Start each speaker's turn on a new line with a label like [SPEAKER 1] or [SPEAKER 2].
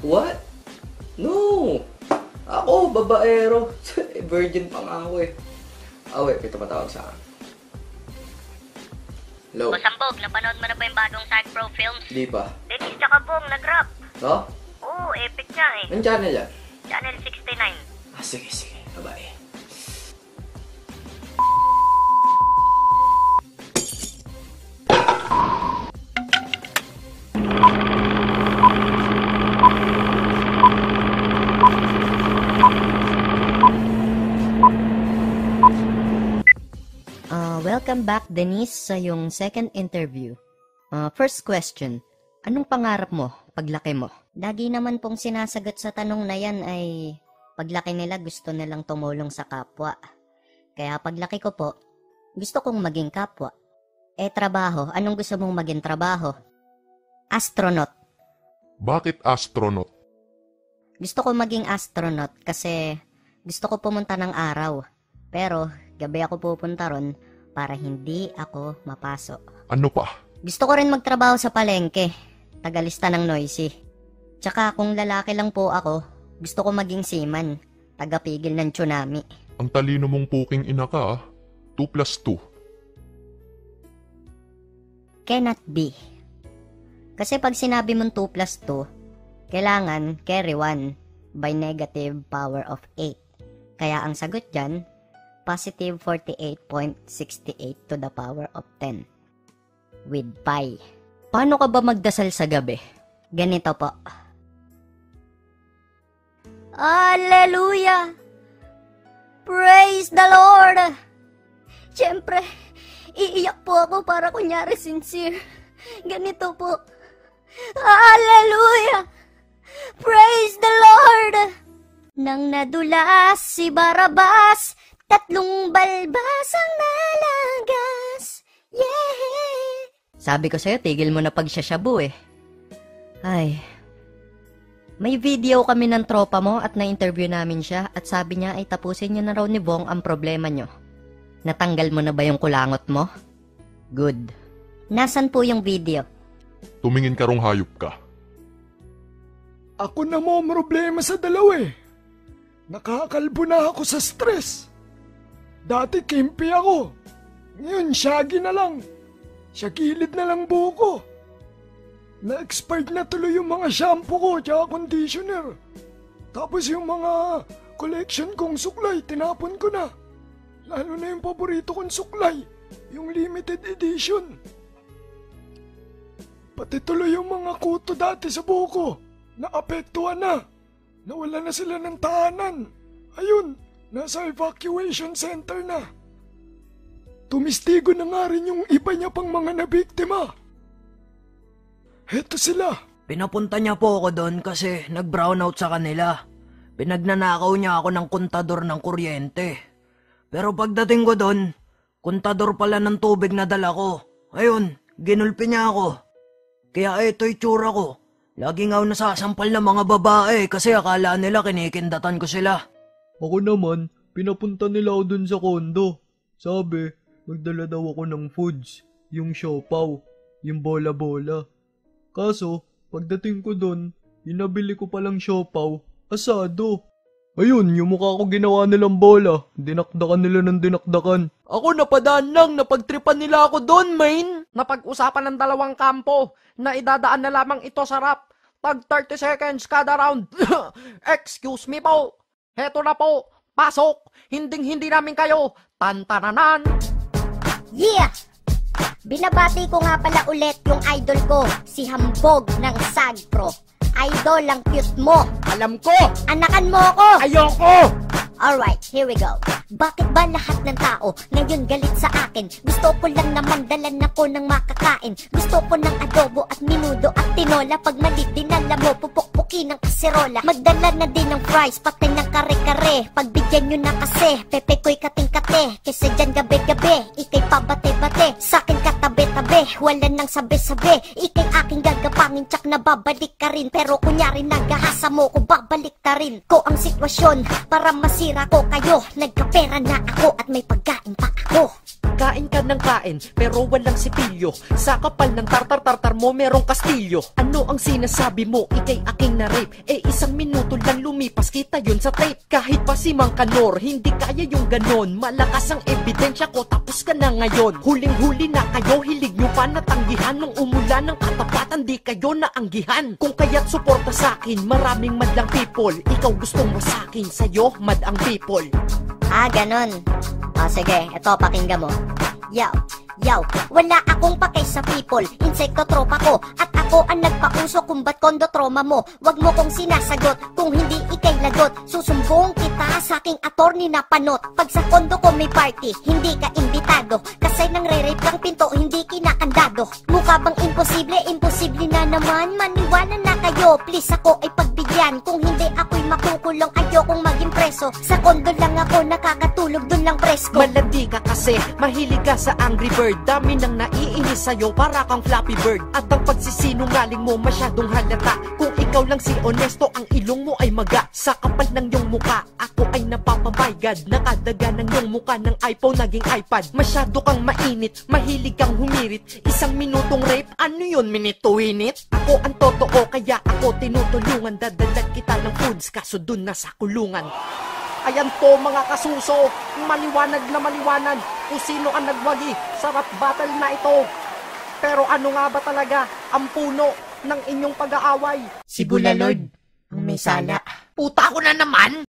[SPEAKER 1] What? No! Ako, babaero. Virgin pa nga ako eh. Ah, wait, may tumatawag sa akin. Hello?
[SPEAKER 2] O Sambog, napanood mo na ba yung bagong Sag Pro Films?
[SPEAKER 1] Di pa.
[SPEAKER 2] Dennis tsaka Bong, nag-rap.
[SPEAKER 1] No?
[SPEAKER 2] Oo, epic nga eh.
[SPEAKER 1] Anong channel yan?
[SPEAKER 2] Channel 69.
[SPEAKER 1] Ah, sige, sige. Bye-bye.
[SPEAKER 3] Welcome back, Denise, sa yung second interview. First question, anong pangarap mo paglaki mo? Lagi naman pong sinasagot sa tanong na yan ay paglaki nila gusto nilang tumulong sa kapwa. Kaya paglaki ko po, gusto kong maging kapwa. Trabaho, anong gusto mong maging trabaho? Astronaut.
[SPEAKER 4] Bakit astronaut?
[SPEAKER 3] Gusto ko maging astronaut kasi gusto ko pumunta ng araw. Pero gabi ako pupunta ron para hindi ako mapasok.
[SPEAKER 4] Ano pa?
[SPEAKER 3] Gusto ko rin magtrabaho sa palengke, tagalista ng noisy. Tsaka kung lalaki lang po ako, gusto ko maging seaman, tagapigil ng tsunami.
[SPEAKER 4] Ang talino mong puking ina ka, 2 plus 2.
[SPEAKER 3] Cannot be. Kasi pag sinabi mong 2 plus 2, kailangan carry 1 by negative power of 8. Kaya ang sagot dyan, positive 48.68 to the power of 10 with pi. Paano ka ba magdasal sa gabi? Ganito po. Hallelujah! Praise the Lord! Siyempre, iiyak po ako para kunyari sincere. Ganito po. Hallelujah! Praise the Lord! Nang nadulas si Barabas, 3 balbas ang nalagas. Yeah! Sabi ko sa'yo, tigil mo na pagsasyabu eh. Ay. May video kami ng tropa mo at na-interview namin siya at sabi niya ay tapusin niyo na raw ni Bong ang problema niyo. Natanggal mo na ba yung kulangot mo? Good. Nasaan po yung video?
[SPEAKER 4] Tumingin ka rong hayop ka.
[SPEAKER 5] Ako na mo problema sa dalawa eh. Nakakalbo na ako sa stress. Dati kimpi ako. Ngayon, shaggy na lang. Shagilid na lang buko. Na-expired na tuloy yung mga shampoo ko tsaka conditioner. Tapos yung mga collection kong suklay, tinapon ko na. Lalo na yung paborito kong suklay, yung limited edition. Pati tuloy yung mga kuto dati sa buko, naapektuhan na. Nawala na sila ng tahanan. Ayun, nasa evacuation center na. Tumistigo na nga rin yung iba niya pang mga nabiktima. Heto sila.
[SPEAKER 6] Pinapunta niya po ako doon kasi nag-brownout sa kanila. Pinagnanakaw niya ako ng kontador ng kuryente. Pero pagdating ko doon, kontador pala ng tubig na dala ko. Ayun, ginulpi niya ako. Kaya ito'y tsura ko. Lagi nga nasasampal ng mga babae kasi akala nila kinikindatan ko sila.
[SPEAKER 7] Ako naman, pinapunta nila ako dun sa kondo. Sabi, magdala daw ako ng foods, yung siopaw, yung bola-bola. Kaso, pagdating ko dun, inabili ko palang siopaw, asado. Ayun, yung mukha ko ginawa nilang bola, dinakdakan nila ng dinakdakan.
[SPEAKER 6] Ako napadaan lang, napagtripan nila ako doon, main. Napag-usapan ng dalawang kampo na idadaan na lamang ito sa rap. Tag 30 seconds kada round. Excuse me po. Heto na po. Pasok. Hinding-hindi namin kayo. Tantananan.
[SPEAKER 2] Yeah! Binabati ko nga pala ulit yung idol ko, si Hambog ng Sag Pro. Idol, ang cute mo.
[SPEAKER 6] Alam ko.
[SPEAKER 2] Anakan mo ako.
[SPEAKER 6] Ayoko.
[SPEAKER 2] Alright, here we go. Bakit ba lahat ng tao ngayon galit sa akin? Gusto ko lang naman dalan ako ng makakain. Gusto ko ng adobo at minudo at tinola. Pag mali dinala mo, pupukpukin ng kaserola. Magdala na din ng fries, pati ng kare-kare. Pagbigyan nyo na kasi, pepe ko'y kating-kate. Kasi dyan gabi-gabi, ikay pabate-bate. Sa'kin katabi-tabi, wala nang sabi-sabi. Ikay aking gagapangin, tsak na babalik ka rin. Pero kunyari nagahasa mo ko, babalik ta rin ko ang sitwasyon para masira ko kayo. Nagkapera na ako at may pagkain pa ako.
[SPEAKER 8] Kain ka ng kain, pero walang sipilyo. Sa kapal ng tartar-tartar mo, merong kastilyo. Ano ang sinasabi mo? Ika'y aking na-rape. Eh, 1 minuto lang lumipas, kita yun sa tape. Kahit pa si Mang Kanor, hindi kaya yung ganon. Malakas ang ebidensya ko, tapos ka na ngayon. Huling-huli na kayo, hilig nyo pa natanggihan. Nung umulan ng katapatan, di kayo naanggihan. Kung kaya't suporta sa'kin, maraming madlang people. Ikaw gustong masakin, sa'yo mad ang people.
[SPEAKER 2] Ah, ganon. O sige, eto pakinggan mo. Yaw, wala akong pakay sa people. Insekto tropa ko, at ako ang nagpauso kung ba't kondo trauma mo. Wag mo kong sinasagot, kung hindi ikay lagot. Susumbong kita sa aking attorney na panot. Pag sa kondo ko may party, hindi ka imbitado. Kasi nang re-rape kang pinto, hindi kinakandado. Mukha bang imposible? Imposible na naman. Maniwala na kayo, please ako ay pagbigyan. Kung hindi ako'y makukulong, ayokong maging preso. Sa kondo lang ako nakakatulog, dun lang presko.
[SPEAKER 8] Malandi ka kasi, mahilig ka sa Angry Bird. Dami nang naiinis sa'yo, para kang Flappy Bird. At ang pagsisinungaling mo masyadong halata. Kung ikaw lang si honesto, ang ilong mo ay maga. Sa kapal ng iyong muka, ako ay napapabaygad. Nakadaga ng iyong muka ng iPhone naging iPad. Masyado kang mainit, mahilig kang humirit. 1 minutong rape, ano yun, minute to winit? Ako ang totoo, kaya ako tinutulungan. Dadalag kita ng foods, kaso dun na sa kulungan. Ayan po mga kasuso, maliwanag na maliwanag kung sino ang nagwagi sa rap battle na ito. Pero ano nga ba talaga ang puno ng inyong pag-aaway?
[SPEAKER 2] Si Bulalord, ang may sala.
[SPEAKER 8] Puta ko na naman!